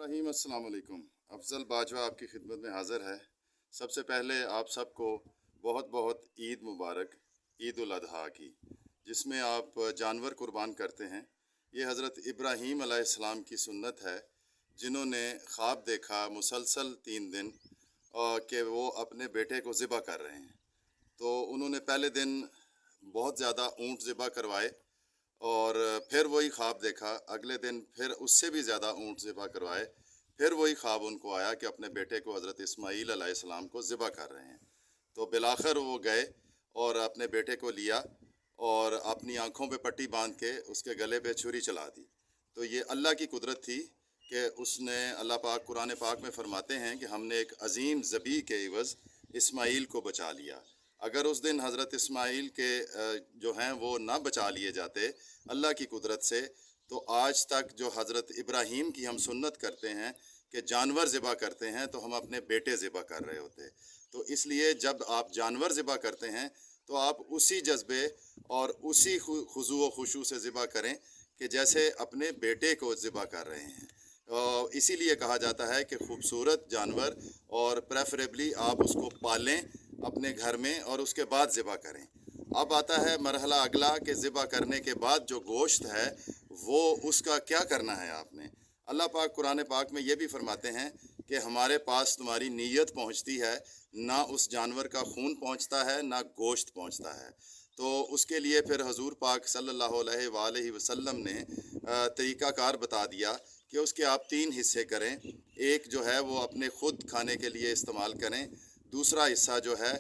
इब्राहिम अस्सलाम वालेकुम। अफजल बाजवा आपकी खिदमत में हाज़िर है। सबसे पहले आप सबको बहुत बहुत ईद मुबारक, ईद उल अज़हा की, जिसमें आप जानवर कुर्बान करते हैं। ये हज़रत इब्राहीम अलैहिस्सलाम की सुन्नत है, जिन्होंने ख्वाब देखा मुसलसल 3 दिन कि वो अपने बेटे को ज़िबा कर रहे हैं। तो उन्होंने पहले दिन बहुत ज़्यादा ऊँट ज़िबा करवाए और फिर वही ख्वाब देखा। अगले दिन फिर उससे भी ज़्यादा ऊँट ज़िबा करवाए। फिर वही ख्वाब उनको आया कि अपने बेटे को हज़रत इस्माईल अलैहिस्सलाम को ज़िबा कर रहे हैं। तो बिलाखिर वो गए और अपने बेटे को लिया और अपनी आँखों पे पट्टी बांध के उसके गले पे छुरी चला दी। तो ये अल्लाह की कुदरत थी कि उसने, अल्लाह पाक कुरान पाक में फ़रमाते हैं कि हमने एक अज़ीम ज़बी के इवज़ इस्माईल को बचा लिया। अगर उस दिन हज़रत इस्माईल के जो हैं वो ना बचा लिए जाते अल्लाह की कुदरत से, तो आज तक जो हज़रत इब्राहीम की हम सुन्नत करते हैं कि जानवर ज़िबा करते हैं, तो हम अपने बेटे ज़िबा कर रहे होते। तो इसलिए जब आप जानवर ज़िबा करते हैं तो आप उसी जज्बे और उसी खुज़ू व खुशू से ज़िबा करें कि जैसे अपने बेटे को ज़िबा कर रहे हैं। इसीलिए कहा जाता है कि खूबसूरत जानवर और प्रेफरेबली आप उसको पालें अपने घर में और उसके बाद ज़िबा करें। अब आता है मरहला अगला कि ज़िबा करने के बाद जो गोश्त है वो उसका क्या करना है आपने। अल्लाह पाक कुरान पाक में ये भी फरमाते हैं कि हमारे पास तुम्हारी नीयत पहुंचती है, ना उस जानवर का खून पहुंचता है ना गोश्त पहुंचता है। तो उसके लिए फिर हजूर पाक सल्लल्लाहु अलैहि वसल्लम ने तरीक़ाकार बता दिया कि उसके आप 3 हिस्से करें। एक जो है वो अपने ख़ुद खाने के लिए इस्तेमाल करें, दूसरा हिस्सा जो है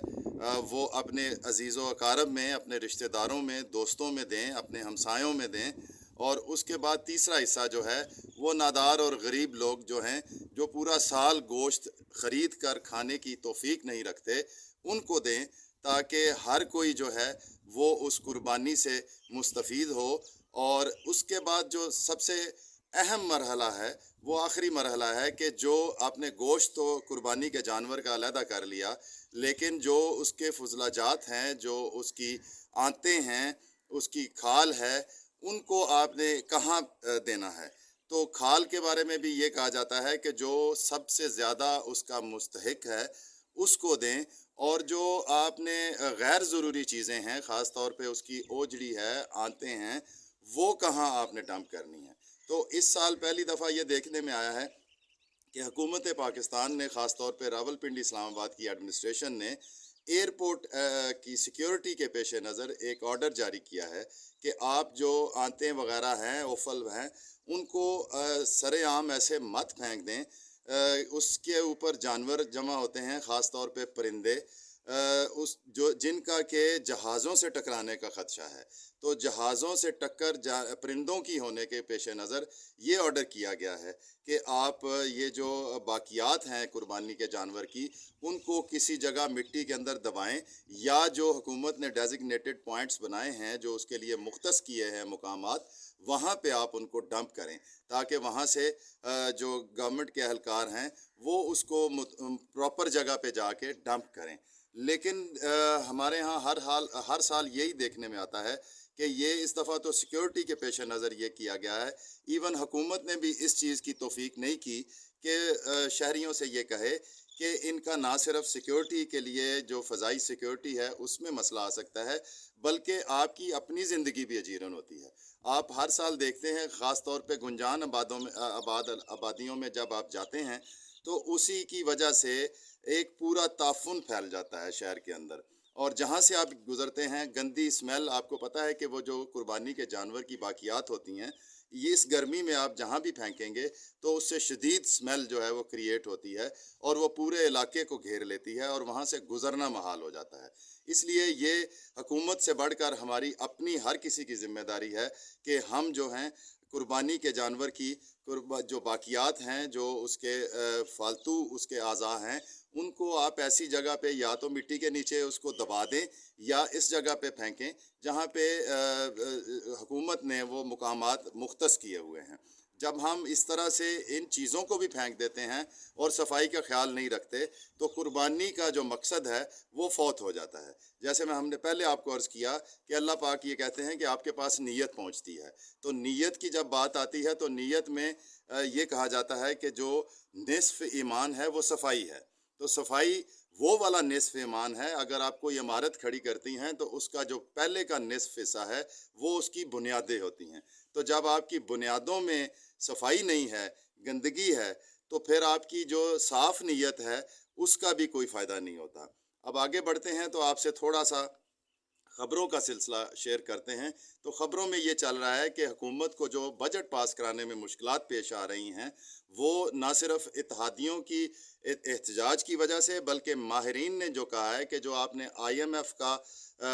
वो अपने अज़ीज़ व अकारब में, अपने रिश्तेदारों में, दोस्तों में दें, अपने हमसायों में दें, और उसके बाद तीसरा हिस्सा जो है वो नादार और गरीब लोग जो हैं, जो पूरा साल गोश्त ख़रीद कर खाने की तौफ़ीक नहीं रखते, उनको दें, ताकि हर कोई जो है वो उस कुर्बानी से मुस्तफ़ीद हो। और उसके बाद जो सबसे अहम मरहला है वो आखिरी मरहला है कि जो आपने गोश्त तो कुर्बानी के जानवर का अलहदा कर लिया, लेकिन जो उसके फजलाजात हैं, जो उसकी आंतें हैं, उसकी खाल है, उनको आपने कहाँ देना है। तो खाल के बारे में भी ये कहा जाता है कि जो सबसे ज़्यादा उसका मुस्तहिक है उसको दें, और जो आपने गैर ज़रूरी चीज़ें हैं, ख़ास तौर पे उसकी ओजड़ी है, आंतें हैं, वो कहाँ आपने डंप करनी है। तो इस साल पहली दफ़ा ये देखने में आया है कि हुकूमत पाकिस्तान ने, ख़ास तौर पे रावलपिंडी इस्लामाबाद की एडमिनिस्ट्रेशन ने एयरपोर्ट की सिक्योरिटी के पेश नज़र एक ऑर्डर जारी किया है कि आप जो आंतें वगैरह हैं, ओफल हैं, उनको सरेआम ऐसे मत फेंक दें। उसके ऊपर जानवर जमा होते हैं, ख़ास तौर पे परिंदे, उस जो जिनका के जहाज़ों से टकराने का ख़दशा है। तो जहाज़ों से टक्कर परिंदों की होने के पेश नज़र ये ऑर्डर किया गया है कि आप ये जो बाकियात हैं कुर्बानी के जानवर की, उनको किसी जगह मिट्टी के अंदर दबाएं, या जो हुकूमत ने डेजिग्नेटेड पॉइंट्स बनाए हैं, जो उसके लिए मुख्तस किए हैं मुकामात, वहाँ पे आप उनको डंप करें, ताकि वहाँ से जो गवर्नमेंट के अहलकार हैं वो उसको प्रॉपर जगह पे जाके डंप करें। लेकिन हमारे यहाँ हर साल यही देखने में आता है कि ये इस दफ़ा तो सिक्योरिटी के पेश नज़र ये किया गया है। इवन हुकूमत ने भी इस चीज़ की तौफीक नहीं की कि शहरियों से ये कहे कि इनका ना सिर्फ सिक्योरिटी के लिए जो फ़ज़ाई सिक्योरिटी है उसमें मसला आ सकता है, बल्कि आपकी अपनी ज़िंदगी भी अजीरन होती है। आप हर साल देखते हैं, ख़ास तौर पे गुंजान आबादियों में जब आप जाते हैं, तो उसी की वजह से एक पूरा ताफुन फैल जाता है शहर के अंदर, और जहाँ से आप गुज़रते हैं गंदी स्मेल, आपको पता है कि वो जो कुर्बानी के जानवर की बाकियात होती हैं, ये इस गर्मी में आप जहाँ भी फेंकेंगे तो उससे शदीद स्मेल जो है वो क्रिएट होती है, और वो पूरे इलाके को घेर लेती है, और वहाँ से गुज़रना महाल हो जाता है। इसलिए ये हुकूमत से बढ़कर हमारी अपनी हर किसी की ज़िम्मेदारी है कि हम जो हैं कुर्बानी के जानवर की जो बाकियात हैं, जो उसके फालतू उसके अज़ा हैं, उनको आप ऐसी जगह पे या तो मिट्टी के नीचे उसको दबा दें, या इस जगह पे फेंकें जहाँ पे हुकूमत ने वो मुकामात मुख्तस किए हुए हैं। جب ہم اس طرح سے ان چیزوں کو بھی پھینک دیتے ہیں اور صفائی کا خیال نہیں رکھتے تو قربانی کا جو مقصد ہے وہ فوت ہو جاتا ہے. جیسے ہم نے پہلے آپ کو عرض کیا کہ اللہ پاک یہ کہتے ہیں کہ آپ کے پاس نیت پہنچتی ہے. تو نیت کی جب بات آتی ہے تو نیت میں یہ کہا جاتا ہے کہ جو نصف ایمان ہے وہ صفائی ہے. تو صفائی وہ والا نصف ایمان ہے. اگر آپ کوئی عمارت کھڑی کرتی ہیں تو اس کا جو پہلے کا نصف حصہ ہے وہ اس کی بنیادیں ہوتی ہیں. تو جب آپ کی بنیادوں میں صفائی نہیں ہے، گندگی ہے، تو پھر آپ کی جو صاف نیت ہے اس کا بھی کوئی فائدہ نہیں ہوتا. اب آگے بڑھتے ہیں تو آپ سے تھوڑا سا خبروں کا سلسلہ شیئر کرتے ہیں. تو خبروں میں یہ چل رہا ہے کہ حکومت کو جو بجٹ پاس کرانے میں مشکلات پیش آ رہی ہیں وہ نہ صرف اتحادیوں کی احتجاج کی وجہ سے، بلکہ ماہرین نے جو کہا ہے کہ جو آپ نے آئی ایم ایف کا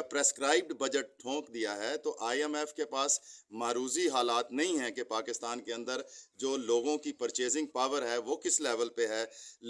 پریسکرائبڈ بجٹ ٹھونک دیا ہے تو آئی ایم ایف کے پاس معروضی حالات نہیں ہیں کہ پاکستان کے اندر جو لوگوں کی پرچیزنگ پاور ہے وہ کس لیول پہ ہے،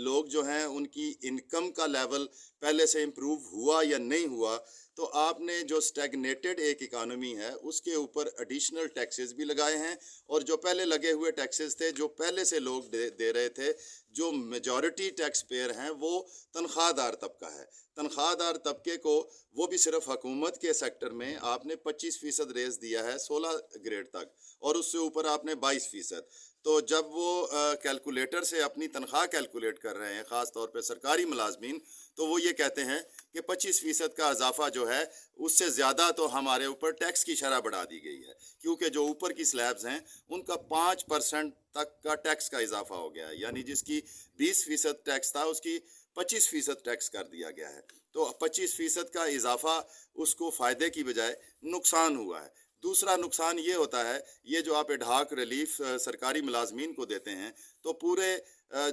لوگ جو ہیں ان کی انکم کا لیول پہلے سے امپروو ہوا یا نہیں ہوا. تو آپ نے جو سٹیگنیٹڈ ایک اکانومی ہے اس کے اوپر ایڈیشنل ٹیکسز بھی لگائے ہیں، اور جو پہلے لگے ہوئے ٹیکسز تھے جو پہلے سے لوگ دے رہے تھے، جو میجورٹی ٹیکس پیئر ہیں وہ تنخواہ دار طبقہ ہے. تنخواہ دار طبقے کو وہ بھی صرف حکومت کے سیکٹر میں آپ نے 25% ریز دیا ہے 16 گریڈ تک، اور اس سے اوپر آپ نے 22%. تو جب وہ کیلکولیٹر سے اپنی تنخواہ کیلکولیٹ کر رہے ہیں خاص طور پہ سرکاری ملازمین، تو وہ یہ کہتے ہیں کہ 25% کا اضافہ جو ہے اس سے زیادہ تو ہمارے اوپر ٹیکس کی شرح بڑھا دی گئی ہے، کیونکہ جو اوپر کی سلیبز ہیں ان کا 5% تک کا ٹیکس کا اضافہ ہو گیا ہے. یعنی جس کی 20% ٹیکس تھا اس کی 25% ٹیکس کر دیا گیا ہے. تو 25% کا اضافہ اس کو فائدے کی بجائے نقصان ہوا ہے. دوسرا نقصان یہ ہوتا ہے، یہ جو آپ ایڈہاک ریلیف سرکاری ملازمین کو دیتے ہیں تو پورے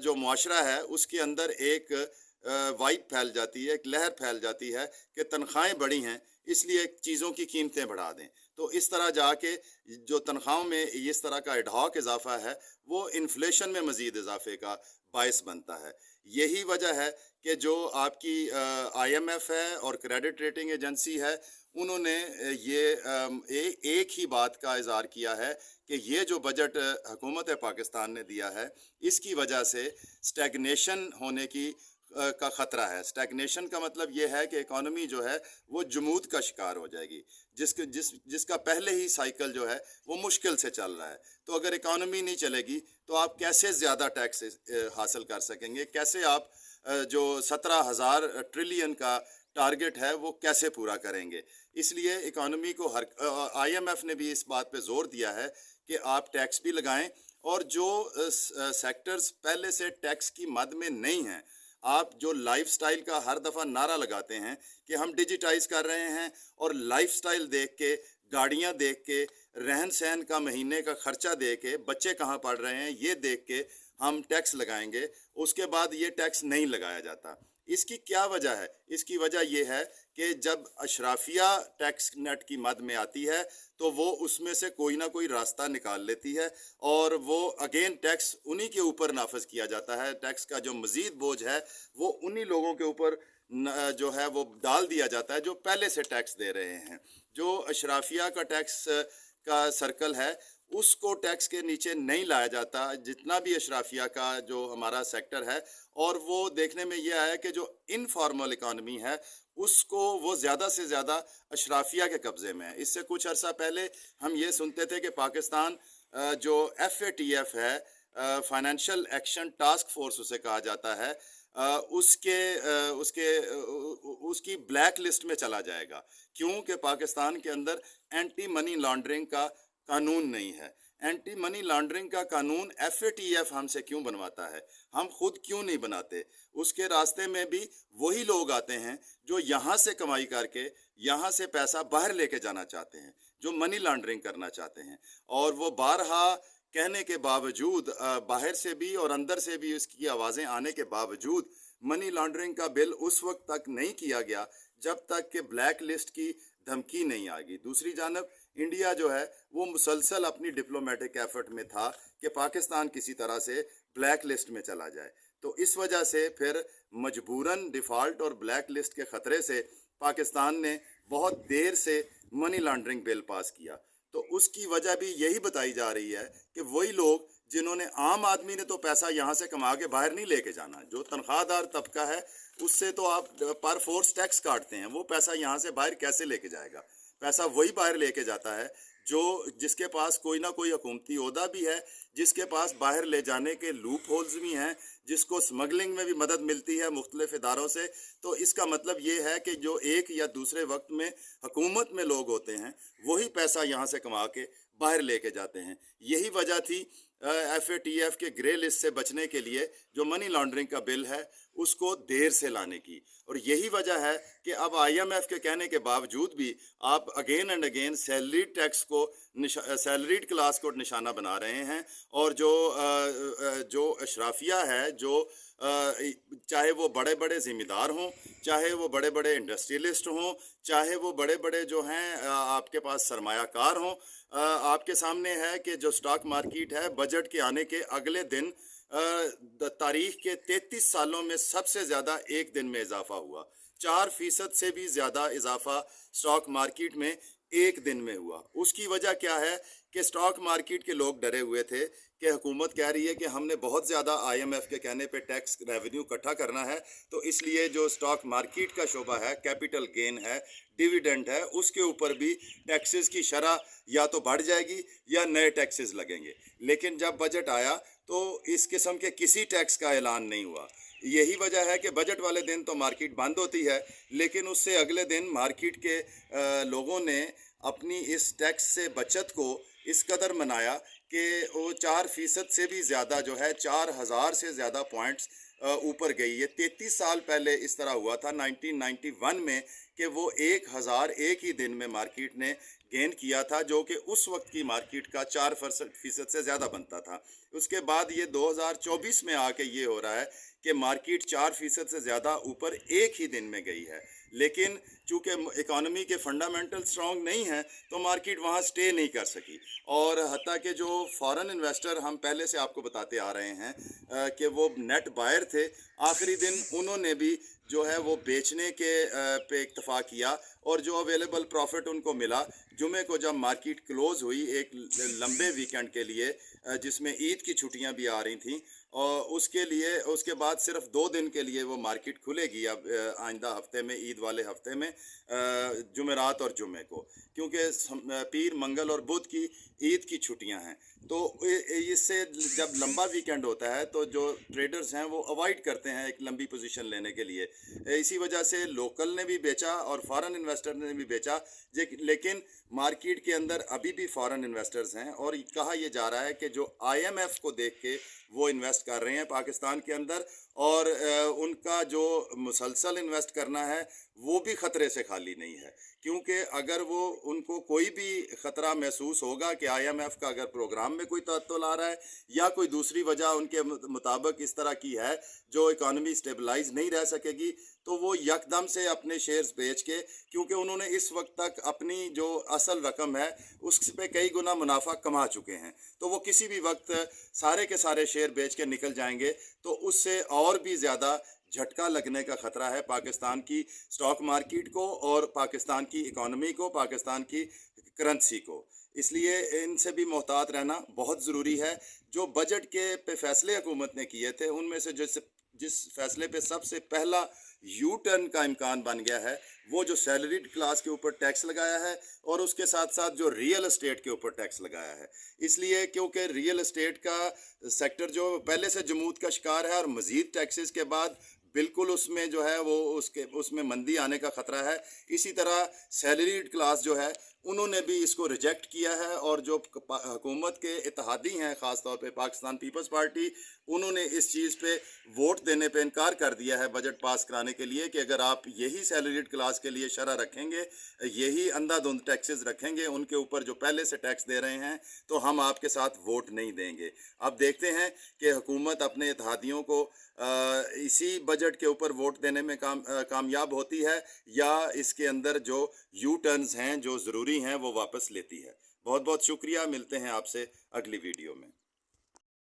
جو معاشرہ ہے اس کے اندر ایک وائب پھیل جاتی ہے، ایک لہر پھیل جاتی ہے کہ تنخواہیں بڑھی ہیں اس لیے چیزوں کی قیمتیں بڑھا دیں. تو اس طرح جا کے جو تنخواہوں میں اس طرح کا ایڈہاک اضافہ ہے وہ انفلیشن میں مزید اضافے کا باعث بنتا ہے. یہی وجہ ہے کہ جو آپ کی آئی ایم ایف ہے اور کریڈٹ ریٹنگ ایجنسی ہے انہوں نے یہ ایک ہی بات کا اظہار کیا ہے کہ یہ جو بجٹ حکومت پاکستان نے دیا ہے اس کی وجہ سے سٹیگنیشن ہونے کا خطرہ ہے. سٹیگنیشن کا مطلب یہ ہے کہ اکانومی جو ہے وہ جمود کا شکار ہو جائے گی، جس کا پہلے ہی سائیکل جو ہے وہ مشکل سے چل رہا ہے. تو اگر اکانومی نہیں چلے گی تو آپ کیسے زیادہ ٹیکس حاصل کر سکیں گے، کیسے آپ جو 17,000 ٹریلین کا ٹارگٹ ہے وہ کیسے پورا کریں گے. اس لیے اکانومی کو آئی ایم ایف نے بھی اس بات پہ زور دیا ہے کہ آپ ٹیکس بھی لگائیں، اور جو سیکٹرز پہلے سے ٹیکس کی مد میں نہیں ہیں، آپ جو لائف سٹائل کا ہر دفعہ نعرہ لگاتے ہیں کہ ہم ڈیجیٹائز کر رہے ہیں، اور لائف سٹائل دیکھ کے، گاڑیاں دیکھ کے، رہن سہن کا مہینے کا خرچہ دے کے، بچے کہاں پڑھ رہے ہیں یہ دیکھ کے ہم ٹیکس لگائیں گے، اس کے بعد یہ ٹیکس نہیں لگایا جاتا. اس کی کیا وجہ ہے؟ اس کی وجہ یہ ہے کہ جب اشرافیہ ٹیکس نیٹ کی مد میں آتی ہے تو وہ اس میں سے کوئی نہ کوئی راستہ نکال لیتی ہے، اور وہ اگین ٹیکس انہی کے اوپر نافذ کیا جاتا ہے. ٹیکس کا جو مزید بوجھ ہے وہ انہی لوگوں کے اوپر جو ہے وہ ڈال دیا جاتا ہے جو پہلے سے ٹیکس دے رہے ہیں. جو اشرافیہ کا ٹیکس کا سرکل ہے اس کو ٹیکس کے نیچے نہیں لایا جاتا، جتنا بھی اشرافیہ کا جو ہمارا سیکٹر ہے. اور وہ دیکھنے میں یہ آیا کہ جو انفارمل اکانومی ہے اس کو وہ زیادہ سے زیادہ اشرافیہ کے قبضے میں ہے. اس سے کچھ عرصہ پہلے ہم یہ سنتے تھے کہ پاکستان جو ایف اے ٹی ایف ہے، فائنینشیل ایکشن ٹاسک فورس اسے کہا جاتا ہے، اس کی بلیک لسٹ میں چلا جائے گا، کیونکہ پاکستان کے اندر اینٹی منی لانڈرنگ کا قانون نہیں ہے. اینٹی منی لانڈرنگ کا قانون ایف اے ٹی ایف ہم سے کیوں بنواتا ہے؟ ہم خود کیوں نہیں بناتے؟ اس کے راستے میں بھی وہی لوگ آتے ہیں جو یہاں سے کمائی کر کے یہاں سے پیسہ باہر لے کے جانا چاہتے ہیں، جو منی لانڈرنگ کرنا چاہتے ہیں. اور وہ بارہا کہنے کے باوجود، باہر سے بھی اور اندر سے بھی اس کی آوازیں آنے کے باوجود، منی لانڈرنگ کا بل اس وقت تک نہیں کیا گیا جب تک کہ بلیک لسٹ کی دھمکی نہیں آ گئی. دوسری جانب انڈیا جو ہے وہ مسلسل اپنی ڈپلومیٹک ایفرٹ میں تھا کہ پاکستان کسی طرح سے بلیک لسٹ میں چلا جائے. تو اس وجہ سے پھر مجبوراً ڈیفالٹ اور بلیک لسٹ کے خطرے سے پاکستان نے بہت دیر سے منی لانڈرنگ بل پاس کیا. تو اس کی وجہ بھی یہی بتائی جا رہی ہے کہ وہی لوگ जिन्होंने आम आदमी ने तो पैसा यहाँ से कमा के बाहर नहीं लेके जाना। जो तनख्वाहदार तबका है उससे तो आप पर फोर्स टैक्स काटते हैं, वो पैसा यहाँ से बाहर कैसे लेके जाएगा? पैसा वही बाहर लेके जाता है जो जिसके पास कोई ना कोई हुकूमती ओहदा भी है, जिसके पास बाहर ले जाने के लूप होल्स भी हैं, जिसको स्मगलिंग में भी मदद मिलती है मुख्तलिफ इदारों से। तो इसका मतलब ये है कि जो एक या दूसरे वक्त में हुकूमत में लोग होते हैं वही पैसा यहाँ से कमा के बाहर लेके जाते हैं। यही वजह थी FATF के ग्रे लिस्ट से बचने के लिए जो मनी लॉन्ड्रिंग का बिल है उसको देर से लाने की। और यही वजह है कि अब IMF के कहने के बावजूद भी आप again and again salaried tax को, सैलरीड क्लास को निशाना बना रहे हैं। और जो अशराफिया है, जो चाहे वो बड़े बड़े ज़िम्मेदार हों, चाहे वो बड़े बड़े इंडस्ट्रियलिस्ट हों, चाहे वो बड़े बड़े जो हैं आपके पास सरमायाकार हों, आपके सामने है कि जो स्टॉक मार्केट है बजट के आने के अगले दिन तारीख के 33 सालों में सबसे ज़्यादा एक दिन में इजाफा हुआ। 4% से भी ज़्यादा इजाफा स्टॉक मार्केट में एक दिन में हुआ। उसकी वजह क्या है कि स्टॉक मार्केट के लोग डरे हुए थे कि हुकूमत कह रही है कि हमने बहुत ज़्यादा IMF के कहने पे टैक्स रेवेन्यू इकट्ठा करना है, तो इसलिए जो स्टॉक मार्केट का शोबा है, कैपिटल गेन है, डिविडेंड है, उसके ऊपर भी टैक्सेस की शरह या तो बढ़ जाएगी या नए टैक्सेस लगेंगे। लेकिन जब बजट आया तो इस किस्म के किसी टैक्स का ऐलान नहीं हुआ। यही वजह है कि बजट वाले दिन तो मार्केट बंद होती है, लेकिन उससे अगले दिन मार्केट के लोगों ने अपनी इस टैक्स से बचत को इस कदर मनाया कि वो 4% से भी ज़्यादा जो है 4000 से ज़्यादा पॉइंट्स ऊपर गई है। 33 साल पहले इस तरह हुआ था 1991 में कि वो 1000 एक ही दिन में मार्केट ने गेन किया था, जो कि उस वक्त की मार्केट का 4% से ज़्यादा बनता था। उसके बाद ये 2024 में आके ये हो रहा है कि मार्केट 4% से ज़्यादा ऊपर एक ही दिन में गई है। लेकिन चूँकि इकॉनमी के फंडामेंटल स्ट्रॉन्ग नहीं हैं तो मार्केट वहाँ स्टे नहीं कर सकी। और हत्ता कि जो फॉरेन इन्वेस्टर हम पहले से आपको बताते आ रहे हैं कि वो नेट बायर थे, आखिरी दिन उन्होंने भी जो है वो बेचने के पे इक्तफा किया और जो अवेलेबल प्रॉफिट उनको मिला, जुमे को जब मार्केट क्लोज हुई एक लंबे वीकेंड के लिए जिसमें ईद की छुट्टियां भी आ रही थीं, और उसके बाद सिर्फ 2 दिन के लिए वो मार्केट खुलेगी अब आइंदा हफ्ते में, ईद वाले हफ्ते में, जुमेरात और जुमे को, क्योंकि पीर, मंगल और बुध की ईद की छुट्टियां हैं। तो इससे जब लंबा वीकेंड होता है तो जो ट्रेडर्स हैं वो अवॉइड करते हैं एक लंबी पोजीशन लेने के लिए। इसी वजह से लोकल ने भी बेचा और फॉरेन इन्वेस्टर ने भी बेचा, लेकिन मार्केट के अंदर अभी भी फॉरेन इन्वेस्टर्स हैं। और कहा यह जा रहा है कि जो IMF को देख के वो इन्वेस्ट कर रहे हैं पाकिस्तान के अंदर, और उनका जो मुसलसल इन्वेस्ट करना है वो भी ख़तरे से खाली नहीं है। क्योंकि अगर वो उनको कोई भी ख़तरा महसूस होगा कि IMF का अगर प्रोग्राम में कोई तअत्तुल आ रहा है या कोई दूसरी वजह उनके मुताबिक इस तरह की है जो इकॉनमी स्टेबलाइज नहीं रह सकेगी, तो वो यकदम से अपने शेयर्स बेच के, क्योंकि उन्होंने इस वक्त तक अपनी जो असल रकम है उस पे कई गुना मुनाफा कमा चुके हैं, तो वो किसी भी वक्त सारे के सारे शेयर बेच के निकल जाएंगे। तो उससे और भी ज़्यादा झटका लगने का ख़तरा है पाकिस्तान की स्टॉक मार्केट को और पाकिस्तान की इकॉनमी को, पाकिस्तान की करेंसी को। इसलिए इनसे भी मोहतात रहना बहुत ज़रूरी है। जो बजट के पे फैसले हुकूमत ने किए थे उनमें से जिस फैसले पे सबसे पहला यू टर्न का इम्कान बन गया है वो जो सैलरीड क्लास के ऊपर टैक्स लगाया है और उसके साथ साथ जो रियल एस्टेट के ऊपर टैक्स लगाया है। इसलिए क्योंकि रियल एस्टेट का सेक्टर जो पहले से जमूद का शिकार है और मज़ीद टैक्सेस के बाद बिल्कुल उसमें जो है वो उसमें मंदी आने का ख़तरा है। इसी तरह सैलरीड क्लास जो है उन्होंने भी इसको रिजेक्ट किया है, और जो हुकूमत के इत्तेहादी हैं ख़ास तौर पे पाकिस्तान पीपल्स पार्टी, उन्होंने इस चीज़ पे वोट देने पे इनकार कर दिया है बजट पास कराने के लिए कि अगर आप यही सैलरीड क्लास के लिए शरह रखेंगे, यही अंधाधुंध टैक्सेस रखेंगे उनके ऊपर जो पहले से टैक्स दे रहे हैं, तो हम आपके साथ वोट नहीं देंगे। अब देखते हैं कि हुकूमत अपने इत्तेहादियों को इसी बजट के ऊपर वोट देने में कामयाब होती है या इसके अंदर जो यू टर्न्स हैं जो ज़रूरी हैं वो वापस लेती है। बहुत बहुत शुक्रिया, मिलते हैं आपसे अगली वीडियो में।